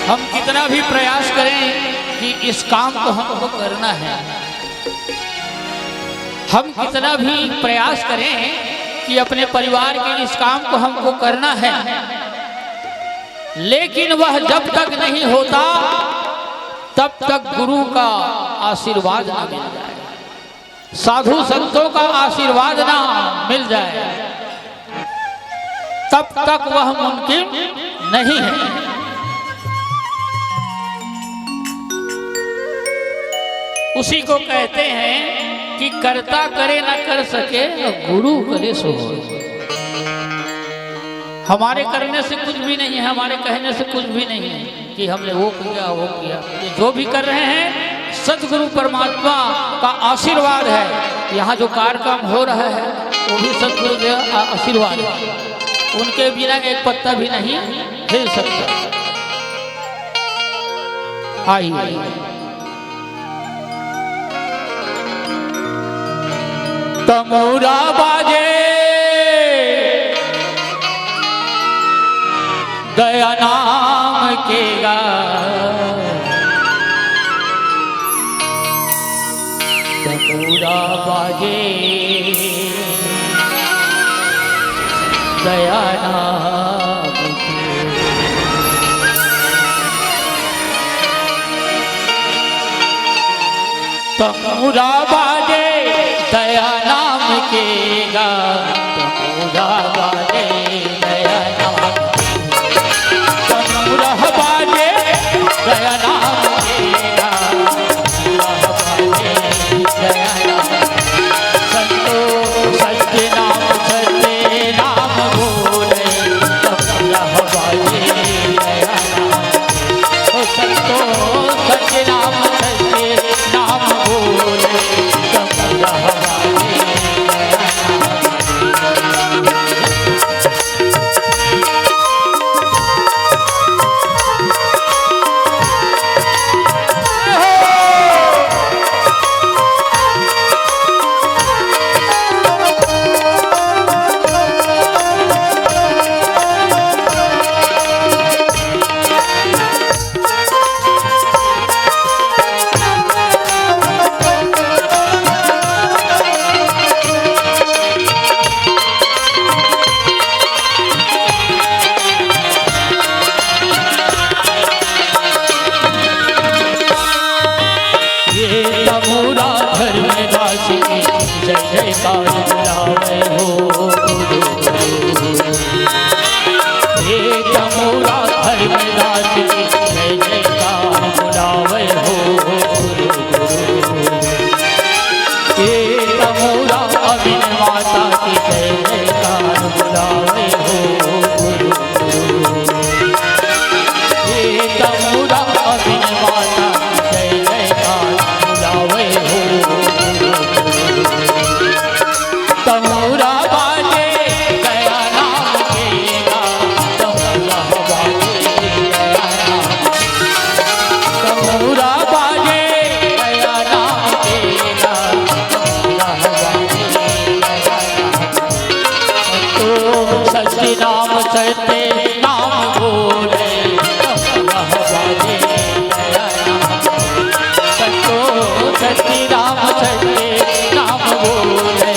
हम कितना भी प्रयास करें कि इस काम को हमको करना है, हम कितना भी प्रयास करें कि अपने परिवार के इस काम को हमको करना है, लेकिन वह जब तक नहीं होता तब तक गुरु का आशीर्वाद ना मिल जाए, साधु संतों का आशीर्वाद ना मिल जाए, तब तक वह मुमकिन नहीं है। उसी को कहते हैं कि कर्ता करे ना कर सके, गुरु करे सो हो। हमारे करने से कुछ भी नहीं है, हमारे कहने से कुछ भी नहीं है कि हमने वो किया वो किया। जो भी कर रहे हैं सतगुरु परमात्मा का आशीर्वाद है। यहाँ जो कार्यक्रम हो रहा है वो भी सतगुरु के आशीर्वाद है, उनके बिना एक पत्ता भी नहीं हिल सकता। आइए तमोरा बाजे दया नाम के गा, तमोरा बाजे दया नाम के, तमोरा बाजे दया नाम के गा, तमोरा बाजे दया नाम, तमोरा बाजे दया नाम के गा, तमोरा बाजे दया नाम, संतो सत्य नाम सत्य नाम बोले, तमोरा बाजे दया नाम, ओ संतो सत्य नाम सत्य नाम बोले, तमोरा बाजे दया नाम। जय जयकार बुलावे हो, हे तमोरा धर्मदास की जय जयकार बुलावे हो, हे तमोरा अभिन माता की जय जयकार बुलावे हो, हे तमोरा अभिन माता की जय जयकार बुलावे हो, तमोरा बाजे दया नाम के गा, तमोरा बाजे दया नाम, तमोरा बाजे दया नाम के गा, तमोरा बाजे दया नाम, तो सत्य नाम सत्य नाम बोले, तमोरा बाजे दया नाम, तो सत्य नाम सत्य नाम बोले,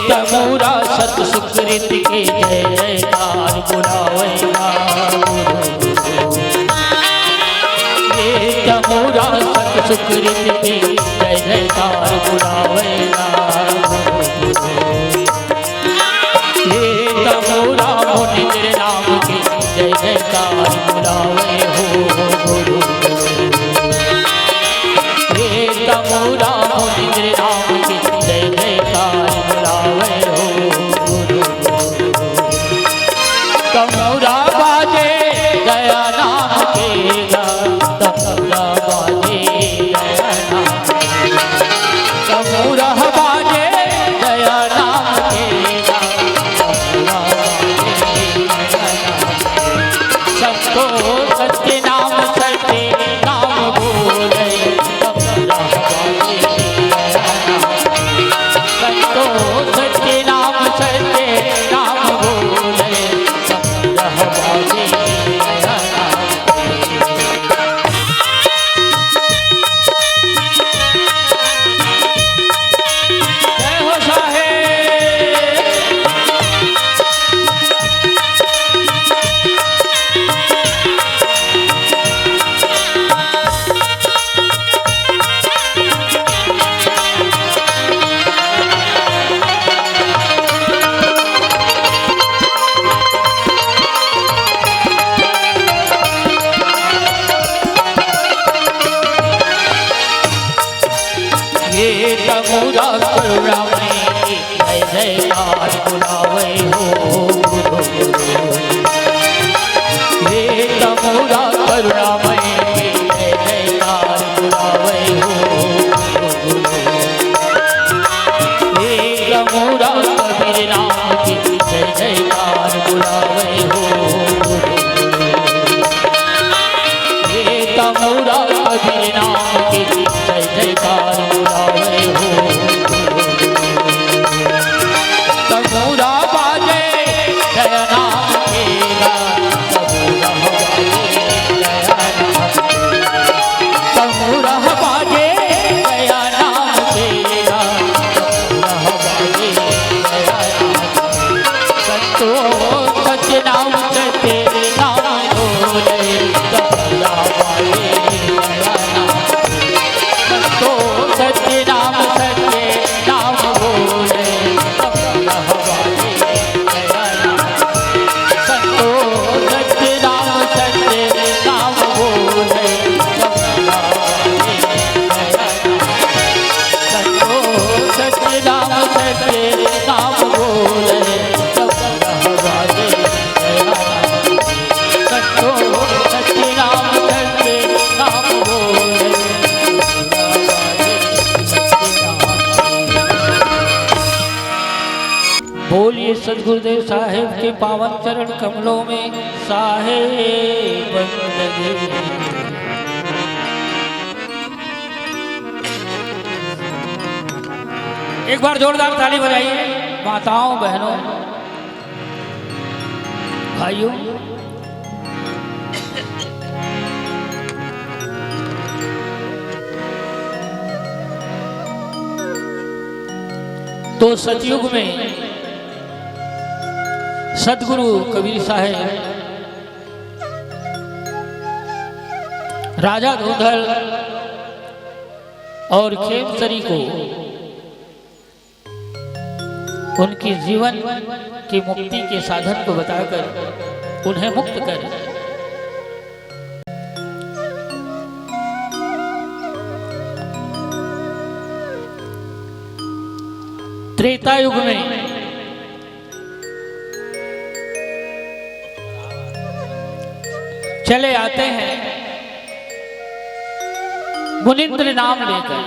तमोरा सत सुकृत के जय जयकार बुलावेगा, ये तमोरा सत सुकृत के जय जयकार बुलावेगा, ये तमोरा मुनि तेरे नाम के जय जयकार बुलावे हो, करुणामय की जय जयकार बुलावे हो गुरु गुरु। हे तमोरा करुणामय की जय जयकार बुलावे हो गुरु गुरु। हे तमोरा कबीर नाम की जय जयकार बुलावे हो गुरु गुरु। हे तमोरा कबीर नाम की जय जयकार बुलावे हो तमोरा बाजे जय नाम तेरा तमोरा बाजे जय नाम तेरा तमोरा बाजे जय नाम संतो सच नाम तेरे नाम बोले तमोरा बाजे तो सत्य नाम बोले तमोरा बाजे जय नाम संतो सत्य नाम बोले तमोरा बाजे जय नाम संतो सत्य नाम बोले तमोरा बाजे जय नाम संतो सत्य नाम बोले। बोलिए सदगुरुदेव साहेब के पावन चरण कमलों में साहेब बंदगी। एक बार जोरदार ताली बजाइए माताओं बहनों भाइयों। तो सतयुग में सदगुरु कबीर साहेब राजा धूंधल और खेमसरी को उनकी जीवन की मुक्ति के साधन को बताकर उन्हें मुक्त कर त्रेता युग में चले आते हैं मुनिंद्र नाम लेकर।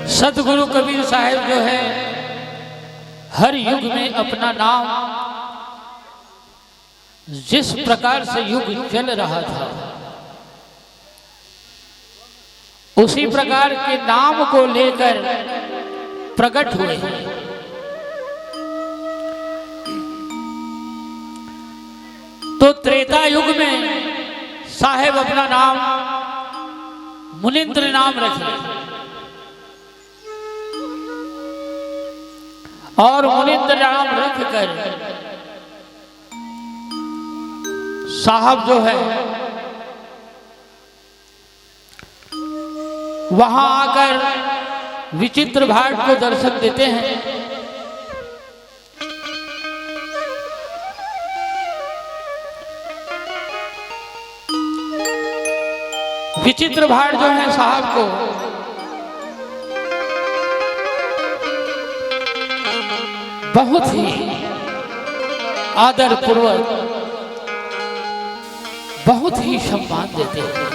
सतगुरु कबीर साहेब जो है हर युग में अपना नाम जिस प्रकार से युग चल रहा था उसी प्रकार के नाम को लेकर प्रकट हुए। तो त्रेता युग में साहेब अपना नाम मुनिंद्र नाम रखे और मुनिंद्र नाम रखकर साहब जो है वहां आकर विचित्र भाट को दर्शन देते हैं। विचित्र भाट जो है साहब को बहुत ही आदर पूर्वक बहुत ही सम्मान देते हैं।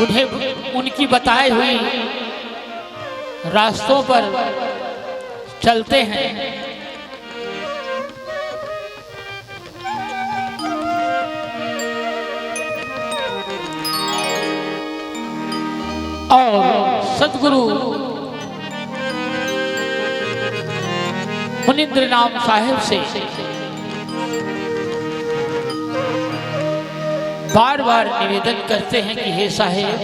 उन्हें उनकी बताई हुई रास्तों पर चलते हैं और सतगुरु मुनिंद्र नाम साहेब से बार बार निवेदन करते हैं कि हे साहेब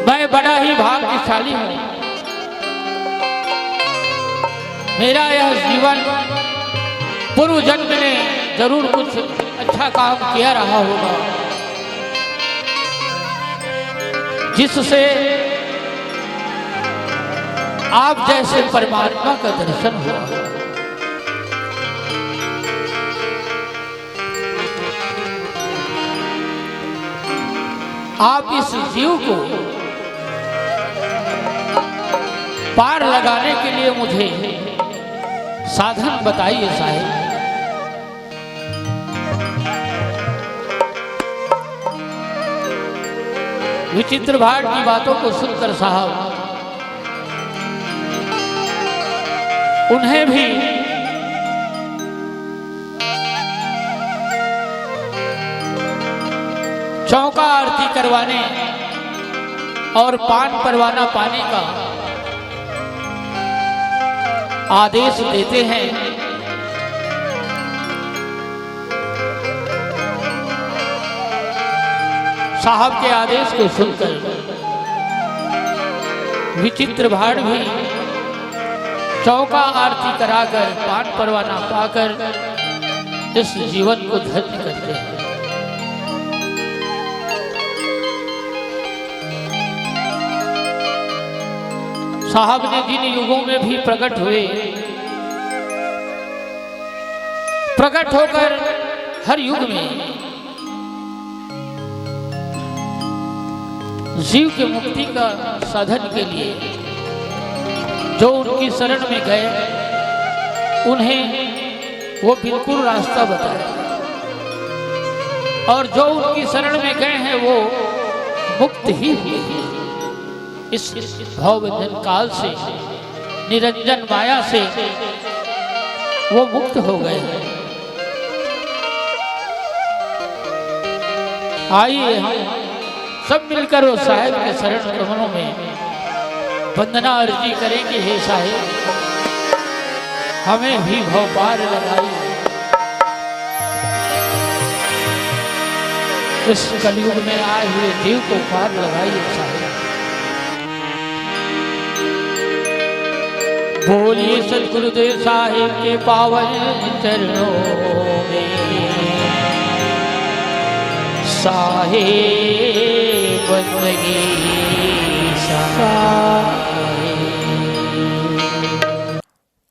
मैं बड़ा ही भाग्यशाली हूं। मेरा यह जीवन पूर्व जन्म ने जरूर कुछ अच्छा काम किया रहा होगा जिससे आप जैसे परमात्मा परमात्मा का दर्शन हुआ। आप इस जीव को पार लगाने के लिए मुझे साधन बताइए साहिब। विचित्र भाट की बातों को सुनकर साहब उन्हें भी चौका आरती करवाने और पान परवाना पाने का आदेश देते हैं। साहब के आदेश को सुनकर विचित्र भाड़ भी चौका आरती कराकर पान परवाना पाकर इस जीवन को धन्य करते हैं। साहब ने जिन युगों में भी प्रकट हुए, प्रकट होकर हर युग में जीव के मुक्ति का साधन के लिए जो उनकी शरण में गए उन्हें वो बिल्कुल रास्ता बताया, और जो उनकी शरण में गए हैं वो मुक्त ही हुए हैं। इस भवबंधन काल से, निरंजन माया से वो मुक्त हो गए हैं। आइए हम सब मिलकर वो साहिब के शरण कमलों में वंदना अर्जी करेंगे। हे साहिब, हमें भी भव पार लगाइए, इस कलयुग में आए हुए जीव को पार लगाइए साहिब। बोलिए सतगुरुदेव साहिब के पावन चरणों में साहिब बंदगी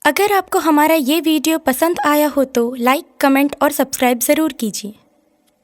अगर आपको हमारा ये वीडियो पसंद आया हो तो लाइक, कमेंट और सब्सक्राइब ज़रूर कीजिए।